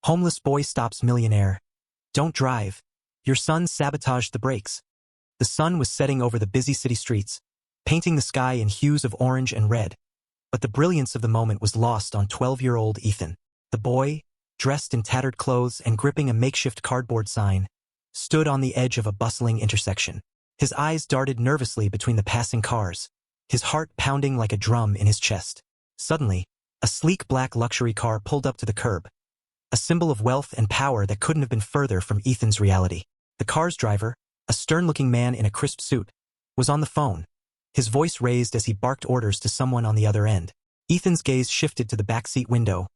Homeless boy stops millionaire. Don't drive. Your son sabotaged the brakes. The sun was setting over the busy city streets, painting the sky in hues of orange and red. But the brilliance of the moment was lost on 12-year-old Ethan. The boy, dressed in tattered clothes and gripping a makeshift cardboard sign, stood on the edge of a bustling intersection. His eyes darted nervously between the passing cars, his heart pounding like a drum in his chest. Suddenly, a sleek black luxury car pulled up to the curb, a symbol of wealth and power that couldn't have been further from Ethan's reality. The car's driver, a stern-looking man in a crisp suit, was on the phone, his voice raised as he barked orders to someone on the other end. Ethan's gaze shifted to the backseat window,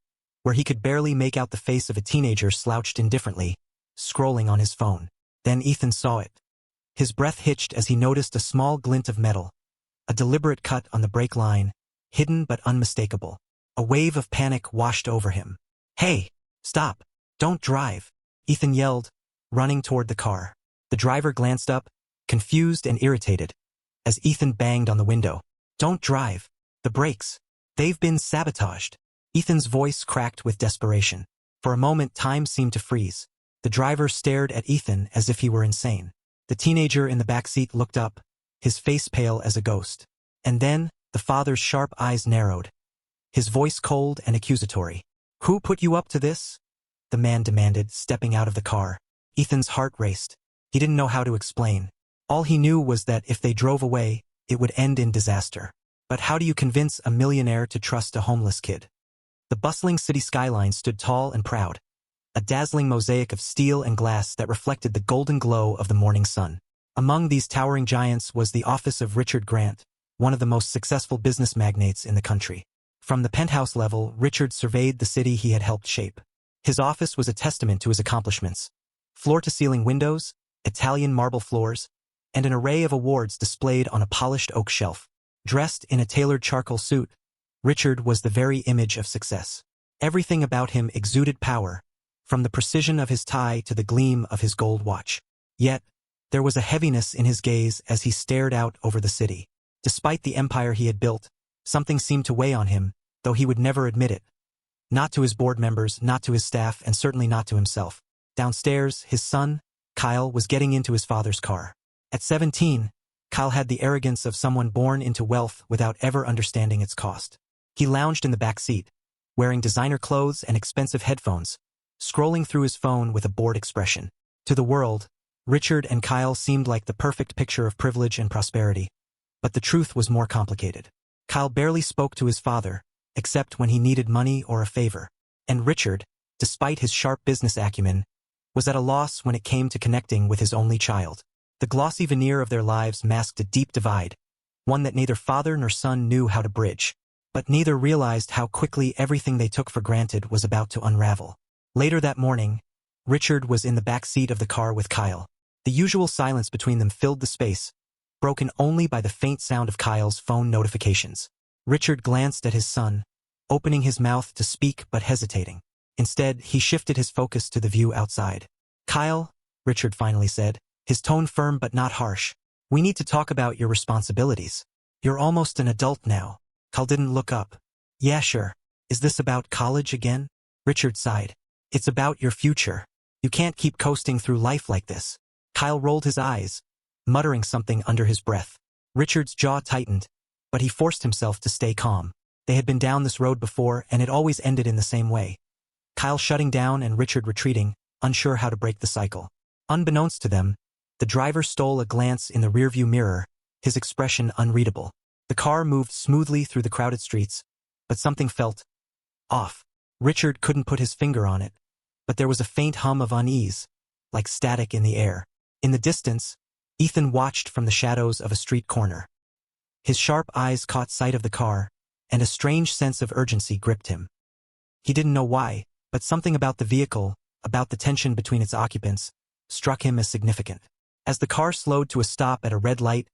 where he could barely make out the face of a teenager slouched indifferently, scrolling on his phone. Then Ethan saw it. His breath hitched as he noticed a small glint of metal, a deliberate cut on the brake line, hidden but unmistakable. A wave of panic washed over him. "Hey, stop! Don't drive!" Ethan yelled, running toward the car. The driver glanced up, confused and irritated, as Ethan banged on the window. "Don't drive! The brakes! They've been sabotaged!" Ethan's voice cracked with desperation. For a moment, time seemed to freeze. The driver stared at Ethan as if he were insane. The teenager in the backseat looked up, his face pale as a ghost. And then, the father's sharp eyes narrowed, his voice cold and accusatory. "Who put you up to this?" the man demanded, stepping out of the car. Ethan's heart raced. He didn't know how to explain. All he knew was that if they drove away, it would end in disaster. But how do you convince a millionaire to trust a homeless kid? The bustling city skyline stood tall and proud, a dazzling mosaic of steel and glass that reflected the golden glow of the morning sun. Among these towering giants was the office of Richard Grant, one of the most successful business magnates in the country. From the penthouse level, Richard surveyed the city he had helped shape. His office was a testament to his accomplishments. Floor-to-ceiling windows, Italian marble floors, and an array of awards displayed on a polished oak shelf. Dressed in a tailored charcoal suit, Richard was the very image of success. Everything about him exuded power, from the precision of his tie to the gleam of his gold watch. Yet, there was a heaviness in his gaze as he stared out over the city. Despite the empire he had built, something seemed to weigh on him, though he would never admit it. Not to his board members, not to his staff, and certainly not to himself. Downstairs, his son, Kyle, was getting into his father's car. At 17, Kyle had the arrogance of someone born into wealth without ever understanding its cost. He lounged in the back seat, wearing designer clothes and expensive headphones, scrolling through his phone with a bored expression. To the world, Richard and Kyle seemed like the perfect picture of privilege and prosperity. But the truth was more complicated. Kyle barely spoke to his father, except when he needed money or a favor. And Richard, despite his sharp business acumen, was at a loss when it came to connecting with his only child. The glossy veneer of their lives masked a deep divide, one that neither father nor son knew how to bridge. But neither realized how quickly everything they took for granted was about to unravel. Later that morning, Richard was in the back seat of the car with Kyle. The usual silence between them filled the space, broken only by the faint sound of Kyle's phone notifications. Richard glanced at his son, opening his mouth to speak but hesitating. Instead, he shifted his focus to the view outside. "Kyle," Richard finally said, his tone firm but not harsh, "we need to talk about your responsibilities. You're almost an adult now." Kyle didn't look up. "Yeah, sure. Is this about college again?" Richard sighed. "It's about your future. You can't keep coasting through life like this." Kyle rolled his eyes, muttering something under his breath. Richard's jaw tightened, but he forced himself to stay calm. They had been down this road before, and it always ended in the same way. Kyle shutting down and Richard retreating, unsure how to break the cycle. Unbeknownst to them, the driver stole a glance in the rearview mirror, his expression unreadable. The car moved smoothly through the crowded streets, but something felt off. Richard couldn't put his finger on it, but there was a faint hum of unease, like static in the air. In the distance, Ethan watched from the shadows of a street corner. His sharp eyes caught sight of the car, and a strange sense of urgency gripped him. He didn't know why, but something about the vehicle, about the tension between its occupants, struck him as significant. As the car slowed to a stop at a red light,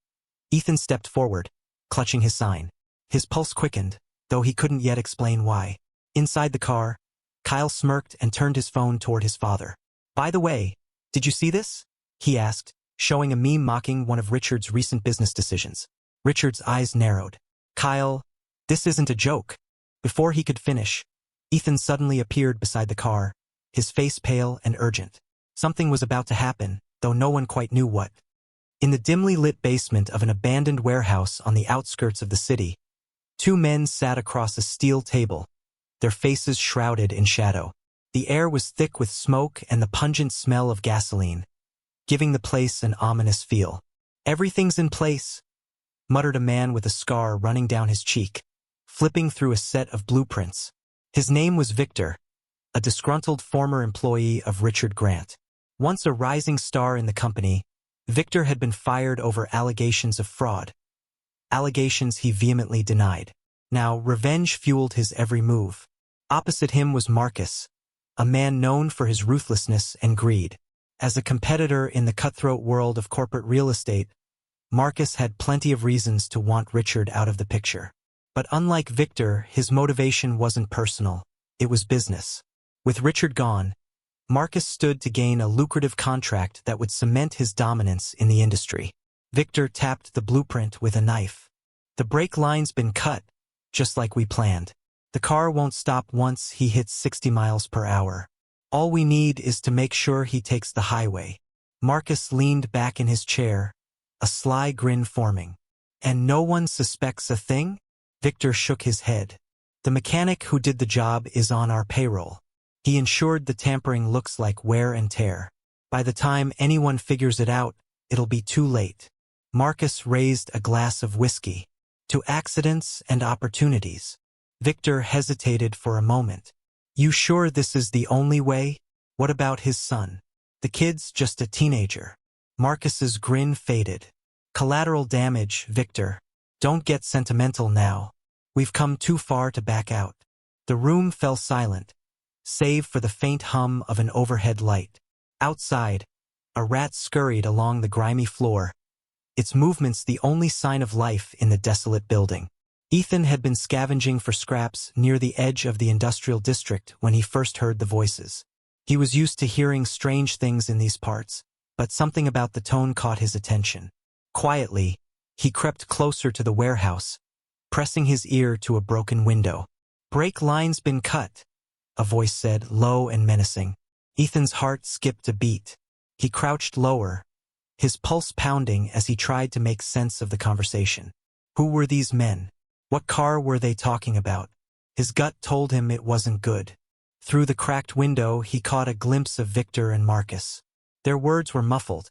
Ethan stepped forward, clutching his sign. His pulse quickened, though he couldn't yet explain why. Inside the car, Kyle smirked and turned his phone toward his father. "By the way, did you see this?" he asked, showing a meme mocking one of Richard's recent business decisions. Richard's eyes narrowed. "Kyle, this isn't a joke." Before he could finish, Ethan suddenly appeared beside the car, his face pale and urgent. Something was about to happen, though no one quite knew what. In the dimly lit basement of an abandoned warehouse on the outskirts of the city, two men sat across a steel table, their faces shrouded in shadow. The air was thick with smoke and the pungent smell of gasoline, giving the place an ominous feel. "Everything's in place," muttered a man with a scar running down his cheek, flipping through a set of blueprints. His name was Victor, a disgruntled former employee of Richard Grant. Once a rising star in the company, Victor had been fired over allegations of fraud, allegations he vehemently denied. Now, revenge fueled his every move. Opposite him was Marcus, a man known for his ruthlessness and greed. As a competitor in the cutthroat world of corporate real estate, Marcus had plenty of reasons to want Richard out of the picture. But unlike Victor, his motivation wasn't personal, it was business. With Richard gone, Marcus stood to gain a lucrative contract that would cement his dominance in the industry. Victor tapped the blueprint with a knife. "The brake line's been cut, just like we planned. The car won't stop once he hits 60 miles per hour. All we need is to make sure he takes the highway." Marcus leaned back in his chair, a sly grin forming. "And no one suspects a thing?" Victor shook his head. "The mechanic who did the job is on our payroll. He ensured the tampering looks like wear and tear. By the time anyone figures it out, it'll be too late." Marcus raised a glass of whiskey. "To accidents and opportunities." Victor hesitated for a moment. "You sure this is the only way? What about his son? The kid's just a teenager." Marcus's grin faded. "Collateral damage, Victor. Don't get sentimental now. We've come too far to back out." The room fell silent, save for the faint hum of an overhead light. Outside, a rat scurried along the grimy floor, its movements the only sign of life in the desolate building. Ethan had been scavenging for scraps near the edge of the industrial district when he first heard the voices. He was used to hearing strange things in these parts, but something about the tone caught his attention. Quietly, he crept closer to the warehouse, pressing his ear to a broken window. "Brake line's been cut," a voice said, low and menacing. Ethan's heart skipped a beat. He crouched lower, his pulse pounding as he tried to make sense of the conversation. Who were these men? What car were they talking about? His gut told him it wasn't good. Through the cracked window, he caught a glimpse of Victor and Marcus. Their words were muffled,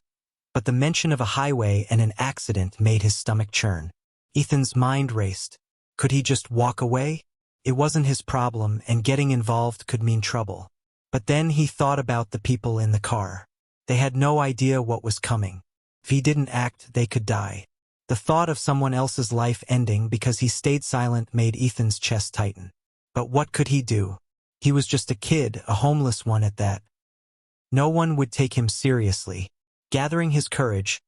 but the mention of a highway and an accident made his stomach churn. Ethan's mind raced. Could he just walk away? It wasn't his problem, and getting involved could mean trouble. But then he thought about the people in the car. They had no idea what was coming. If he didn't act, they could die. The thought of someone else's life ending because he stayed silent made Ethan's chest tighten. But what could he do? He was just a kid, a homeless one at that. No one would take him seriously. Gathering his courage,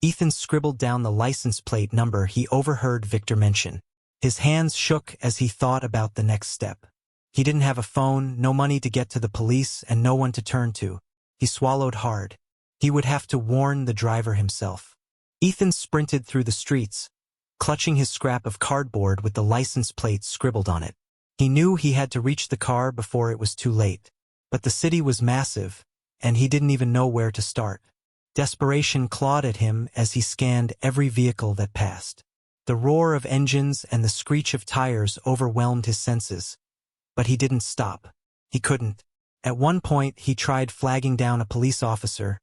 Ethan scribbled down the license plate number he overheard Victor mention. His hands shook as he thought about the next step. He didn't have a phone, no money to get to the police, and no one to turn to. He swallowed hard. He would have to warn the driver himself. Ethan sprinted through the streets, clutching his scrap of cardboard with the license plate scribbled on it. He knew he had to reach the car before it was too late. But the city was massive, and he didn't even know where to start. Desperation clawed at him as he scanned every vehicle that passed. The roar of engines and the screech of tires overwhelmed his senses. But he didn't stop. He couldn't. At one point, he tried flagging down a police officer,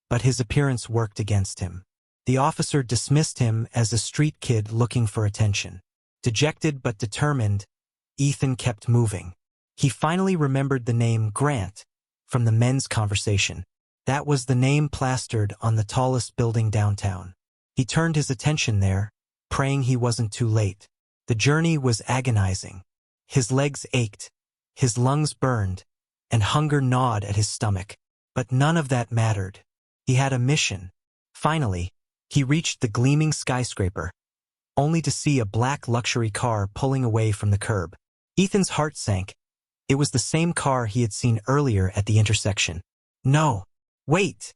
but his appearance worked against him. The officer dismissed him as a street kid looking for attention. Dejected but determined, Ethan kept moving. He finally remembered the name Grant from the men's conversation. That was the name plastered on the tallest building downtown. He turned his attention there, praying he wasn't too late. The journey was agonizing. His legs ached, his lungs burned, and hunger gnawed at his stomach. But none of that mattered. He had a mission. Finally, he reached the gleaming skyscraper, only to see a black luxury car pulling away from the curb. Ethan's heart sank. It was the same car he had seen earlier at the intersection. "No, wait!"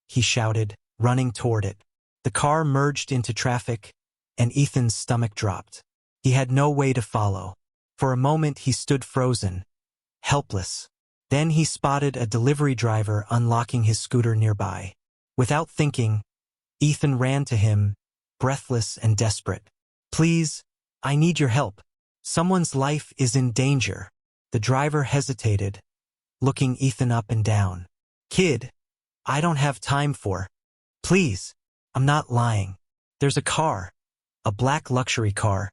he shouted, running toward it. The car merged into traffic, and Ethan's stomach dropped. He had no way to follow. For a moment he stood frozen, helpless. Then he spotted a delivery driver unlocking his scooter nearby. Without thinking, Ethan ran to him, breathless and desperate. "Please, I need your help. Someone's life is in danger." The driver hesitated, looking Ethan up and down. "Kid, I don't have time for. Please, I'm not lying. There's a car, a black luxury car.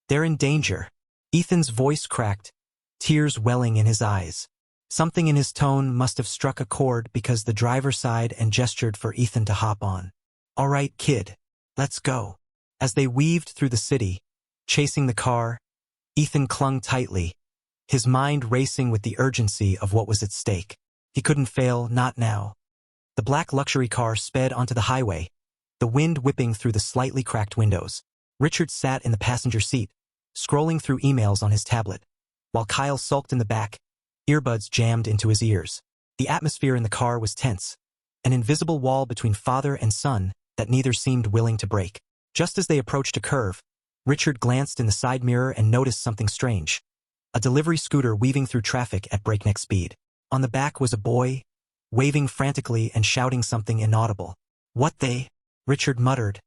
They're in danger." Ethan's voice cracked, tears welling in his eyes. Something in his tone must have struck a chord because the driver sighed and gestured for Ethan to hop on. "All right, kid, let's go." As they weaved through the city, chasing the car, Ethan clung tightly, his mind racing with the urgency of what was at stake. He couldn't fail, not now. The black luxury car sped onto the highway, the wind whipping through the slightly cracked windows. Richard sat in the passenger seat, scrolling through emails on his tablet, while Kyle sulked in the back, earbuds jammed into his ears. The atmosphere in the car was tense, an invisible wall between father and son that neither seemed willing to break. Just as they approached a curve, Richard glanced in the side mirror and noticed something strange. A delivery scooter weaving through traffic at breakneck speed. On the back was a boy, waving frantically and shouting something inaudible. "What they?" Richard muttered,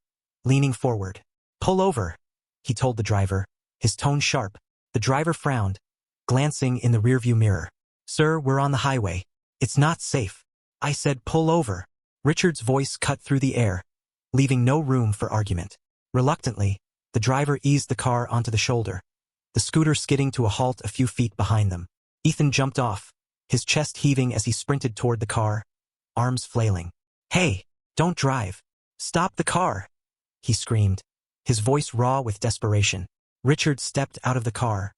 leaning forward. "Pull over," he told the driver, his tone sharp. The driver frowned, glancing in the rearview mirror. "Sir, we're on the highway. It's not safe." "I said pull over." Richard's voice cut through the air, leaving no room for argument. Reluctantly, the driver eased the car onto the shoulder, the scooter skidding to a halt a few feet behind them. Ethan jumped off, his chest heaving as he sprinted toward the car, arms flailing. "Hey, don't drive. Stop the car," he screamed, his voice raw with desperation. Richard stepped out of the car,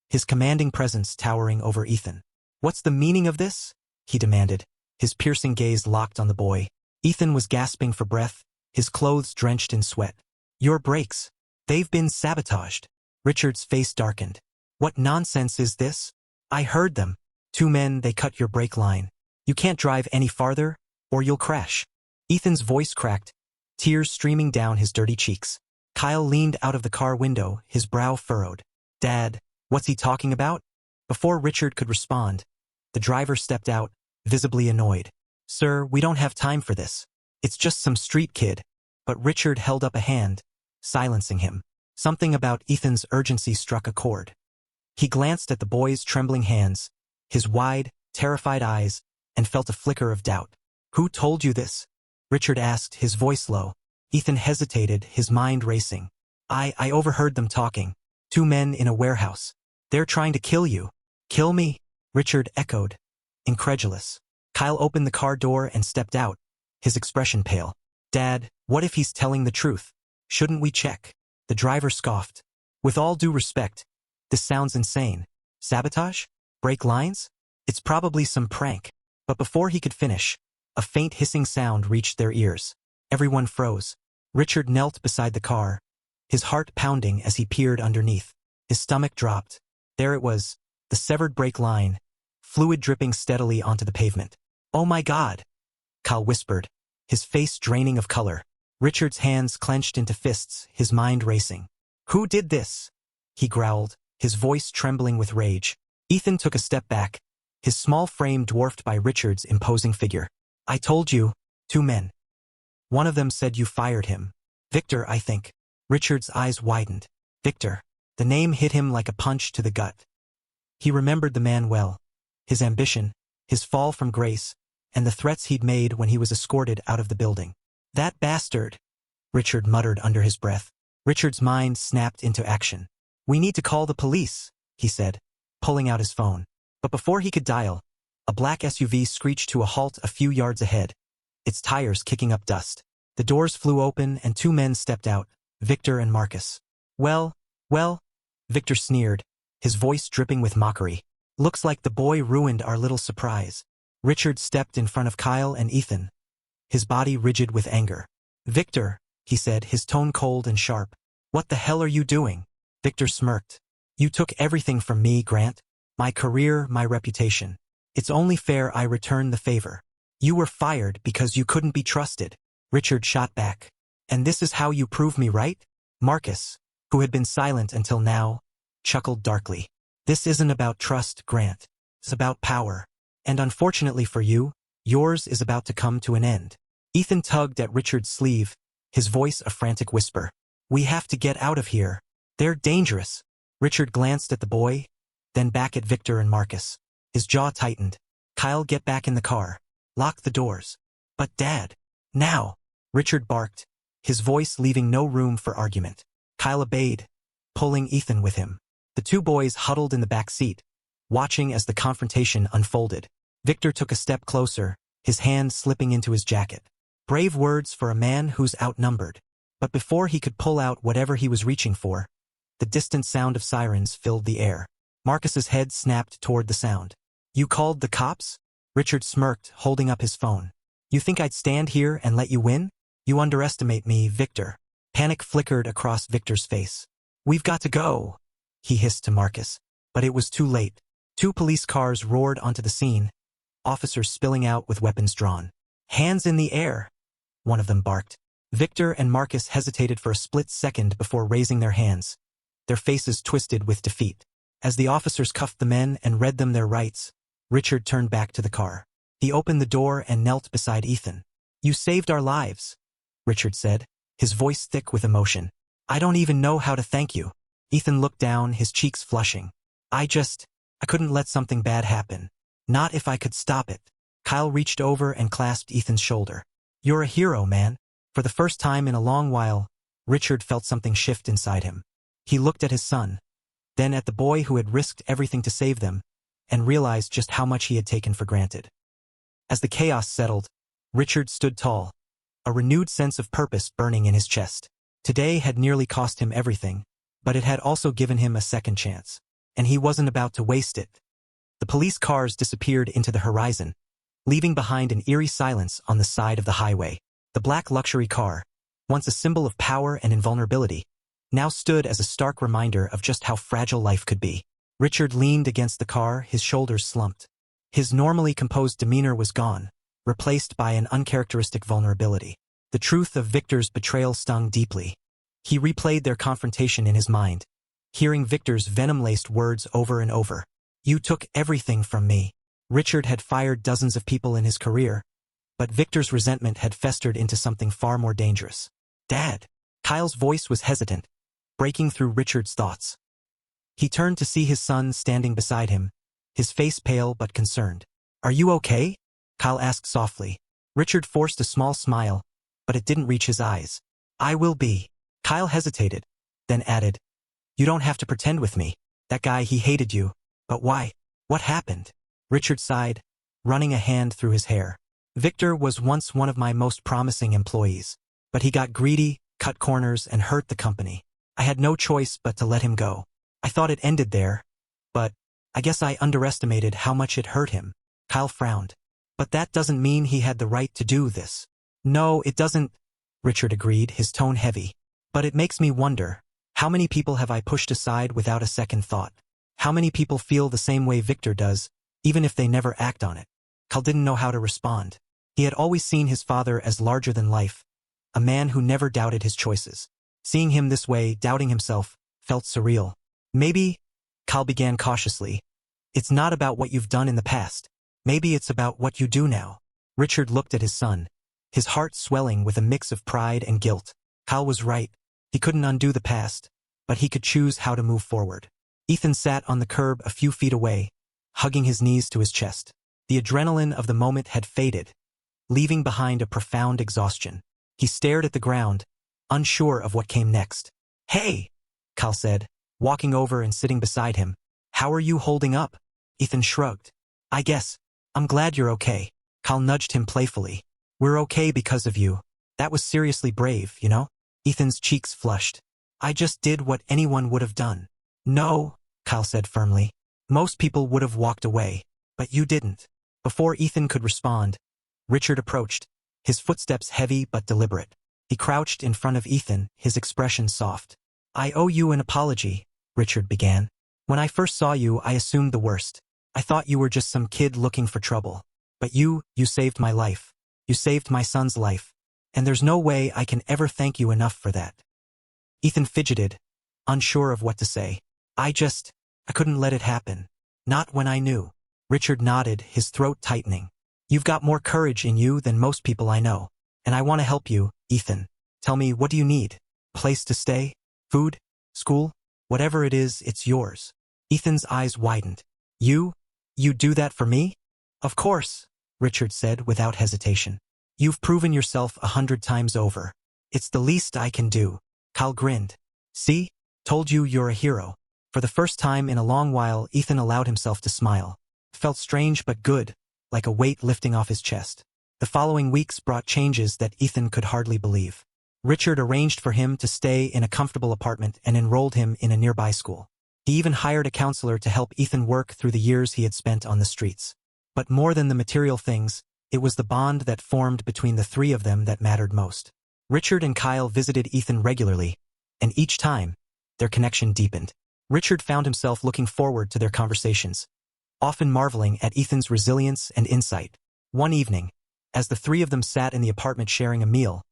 his commanding presence towering over Ethan. "What's the meaning of this?" he demanded, his piercing gaze locked on the boy. Ethan was gasping for breath, his clothes drenched in sweat. "Your brakes. They've been sabotaged." Richard's face darkened. "What nonsense is this? I heard them. 2 men, they cut your brake line. You can't drive any farther, or you'll crash." Ethan's voice cracked, tears streaming down his dirty cheeks. Kyle leaned out of the car window, his brow furrowed. "Dad, what's he talking about?" Before Richard could respond, the driver stepped out, visibly annoyed. "Sir, we don't have time for this. It's just some street kid." But Richard held up a hand, silencing him. Something about Ethan's urgency struck a chord. He glanced at the boy's trembling hands, his wide, terrified eyes, and felt a flicker of doubt. "Who told you this?" Richard asked, his voice low. Ethan hesitated, his mind racing. I overheard them talking. 2 men in a warehouse. They're trying to kill you." "Kill me?" Richard echoed, incredulous. Kyle opened the car door and stepped out, his expression pale. "Dad, what if he's telling the truth? Shouldn't we check?" The driver scoffed. "With all due respect, this sounds insane. Sabotage? Break lines? It's probably some prank." But before he could finish, a faint hissing sound reached their ears. Everyone froze. Richard knelt beside the car, his heart pounding as he peered underneath. His stomach dropped. There it was, the severed brake line, fluid dripping steadily onto the pavement. "Oh my God," Kyle whispered, his face draining of color. Richard's hands clenched into fists, his mind racing. "Who did this?" he growled, his voice trembling with rage. Ethan took a step back, his small frame dwarfed by Richard's imposing figure. "I told you, 2 men. One of them said you fired him. Victor, I think." Richard's eyes widened. Victor. The name hit him like a punch to the gut. He remembered the man well. His ambition, his fall from grace, and the threats he'd made when he was escorted out of the building. "That bastard," Richard muttered under his breath. Richard's mind snapped into action. "We need to call the police," he said, pulling out his phone. But before he could dial, a black SUV screeched to a halt a few yards ahead, its tires kicking up dust. The doors flew open and 2 men stepped out, Victor and Marcus. Well, Victor sneered, his voice dripping with mockery. "Looks like the boy ruined our little surprise." Richard stepped in front of Kyle and Ethan, his body rigid with anger. "Victor," he said, his tone cold and sharp. "What the hell are you doing?" Victor smirked. "You took everything from me, Grant. My career, my reputation. It's only fair I return the favor. You were fired because you couldn't be trusted." Richard shot back. "And this is how you prove me right?" Marcus, who had been silent until now, chuckled darkly. "This isn't about trust, Grant. It's about power. And unfortunately for you, yours is about to come to an end. Ethan tugged at Richard's sleeve, his voice a frantic whisper. We have to get out of here. They're dangerous. Richard glanced at the boy, then back at Victor and Marcus. His jaw tightened. Kyle, get back in the car. Lock the doors. But Dad. Now. Richard barked, his voice leaving no room for argument. Kyle obeyed, pulling Ethan with him. The two boys huddled in the back seat, watching as the confrontation unfolded. Victor took a step closer, his hand slipping into his jacket. Brave words for a man who's outnumbered. But before he could pull out whatever he was reaching for, the distant sound of sirens filled the air. Marcus's head snapped toward the sound. You called the cops? Richard smirked, holding up his phone. You think I'd stand here and let you win? You underestimate me, Victor. Panic flickered across Victor's face. We've got to go, he hissed to Marcus. But it was too late. Two police cars roared onto the scene, officers spilling out with weapons drawn. Hands in the air, one of them barked. Victor and Marcus hesitated for a split second before raising their hands, their faces twisted with defeat. As the officers cuffed the men and read them their rights, Richard turned back to the car. He opened the door and knelt beside Ethan. You saved our lives, Richard said, his voice thick with emotion. I don't even know how to thank you. Ethan looked down, his cheeks flushing. I couldn't let something bad happen. Not if I could stop it. Kyle reached over and clasped Ethan's shoulder. You're a hero, man. For the first time in a long while, Richard felt something shift inside him. He looked at his son, then at the boy who had risked everything to save them, and realized just how much he had taken for granted. As the chaos settled, Richard stood tall, a renewed sense of purpose burning in his chest. Today had nearly cost him everything, but it had also given him a second chance, and he wasn't about to waste it. The police cars disappeared into the horizon, leaving behind an eerie silence on the side of the highway. The black luxury car, once a symbol of power and invulnerability, now stood as a stark reminder of just how fragile life could be. Richard leaned against the car, his shoulders slumped. His normally composed demeanor was gone, replaced by an uncharacteristic vulnerability. The truth of Victor's betrayal stung deeply. He replayed their confrontation in his mind, hearing Victor's venom-laced words over and over. You took everything from me. Richard had fired dozens of people in his career, but Victor's resentment had festered into something far more dangerous. Dad. Kyle's voice was hesitant, breaking through Richard's thoughts. He turned to see his son standing beside him, his face pale but concerned. Are you okay? Kyle asked softly. Richard forced a small smile, but it didn't reach his eyes. I will be. Kyle hesitated, then added, You don't have to pretend with me. That guy, he hated you. But why? What happened? Richard sighed, running a hand through his hair. Victor was once one of my most promising employees, but he got greedy, cut corners, and hurt the company. I had no choice but to let him go. I thought it ended there, but I guess I underestimated how much it hurt him. Kyle frowned. But that doesn't mean he had the right to do this. No, it doesn't, Richard agreed, his tone heavy. But it makes me wonder, how many people have I pushed aside without a second thought? How many people feel the same way Victor does, even if they never act on it? Kyle didn't know how to respond. He had always seen his father as larger than life, a man who never doubted his choices. Seeing him this way, doubting himself, felt surreal. Maybe, Kyle began cautiously, it's not about what you've done in the past. Maybe it's about what you do now. Richard looked at his son, his heart swelling with a mix of pride and guilt. Kyle was right. He couldn't undo the past, but he could choose how to move forward. Ethan sat on the curb a few feet away, hugging his knees to his chest. The adrenaline of the moment had faded, leaving behind a profound exhaustion. He stared at the ground, unsure of what came next. Hey, Kyle said, walking over and sitting beside him. How are you holding up? Ethan shrugged. I guess. I'm glad you're okay. Kyle nudged him playfully. We're okay because of you. That was seriously brave, you know? Ethan's cheeks flushed. I just did what anyone would have done. No, Kyle said firmly. Most people would have walked away, but you didn't. Before Ethan could respond, Richard approached, his footsteps heavy but deliberate. He crouched in front of Ethan, his expression soft. I owe you an apology, Richard began. When I first saw you, I assumed the worst. I thought you were just some kid looking for trouble. But you saved my life. You saved my son's life. And there's no way I can ever thank you enough for that. Ethan fidgeted, unsure of what to say. I couldn't let it happen. Not when I knew. Richard nodded, his throat tightening. You've got more courage in you than most people I know. And I want to help you, Ethan. Tell me, what do you need? Place to stay? Food? School? Whatever it is, it's yours. Ethan's eyes widened. You do that for me? Of course, Richard said without hesitation. You've proven yourself 100 times over. It's the least I can do. Kyle grinned. See? Told you you're a hero. For the first time in a long while, Ethan allowed himself to smile. It felt strange but good, like a weight lifting off his chest. The following weeks brought changes that Ethan could hardly believe. Richard arranged for him to stay in a comfortable apartment and enrolled him in a nearby school. He even hired a counselor to help Ethan work through the years he had spent on the streets. But more than the material things, it was the bond that formed between the three of them that mattered most. Richard and Kyle visited Ethan regularly, and each time, their connection deepened. Richard found himself looking forward to their conversations, often marveling at Ethan's resilience and insight. One evening, as the three of them sat in the apartment sharing a meal,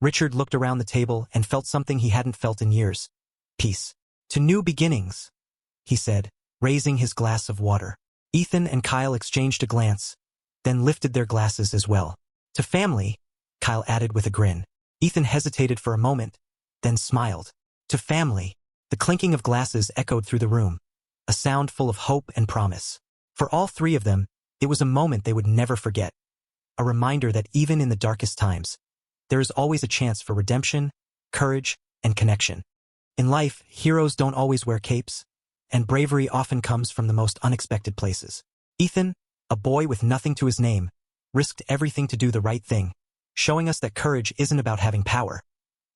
Richard looked around the table and felt something he hadn't felt in years. Peace. To new beginnings, he said, raising his glass of water. Ethan and Kyle exchanged a glance, then lifted their glasses as well. To family, Kyle added with a grin. Ethan hesitated for a moment, then smiled. To family. The clinking of glasses echoed through the room, a sound full of hope and promise. For all three of them, it was a moment they would never forget. A reminder that even in the darkest times, there is always a chance for redemption, courage, and connection. In life, heroes don't always wear capes, and bravery often comes from the most unexpected places. Ethan, a boy with nothing to his name, risked everything to do the right thing, showing us that courage isn't about having power.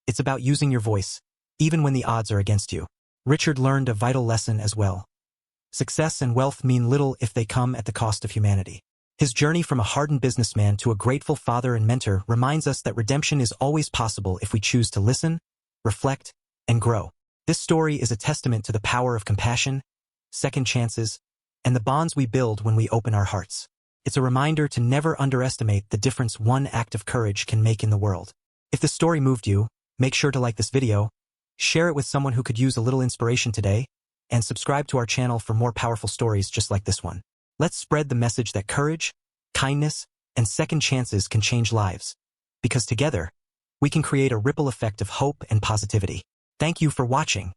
It's about using your voice, even when the odds are against you. Richard learned a vital lesson as well. Success and wealth mean little if they come at the cost of humanity. His journey from a hardened businessman to a grateful father and mentor reminds us that redemption is always possible if we choose to listen, reflect, and grow. This story is a testament to the power of compassion, second chances, and the bonds we build when we open our hearts. It's a reminder to never underestimate the difference one act of courage can make in the world. If the story moved you, make sure to like this video, share it with someone who could use a little inspiration today, and subscribe to our channel for more powerful stories just like this one. Let's spread the message that courage, kindness, and second chances can change lives. Because together, we can create a ripple effect of hope and positivity. Thank you for watching.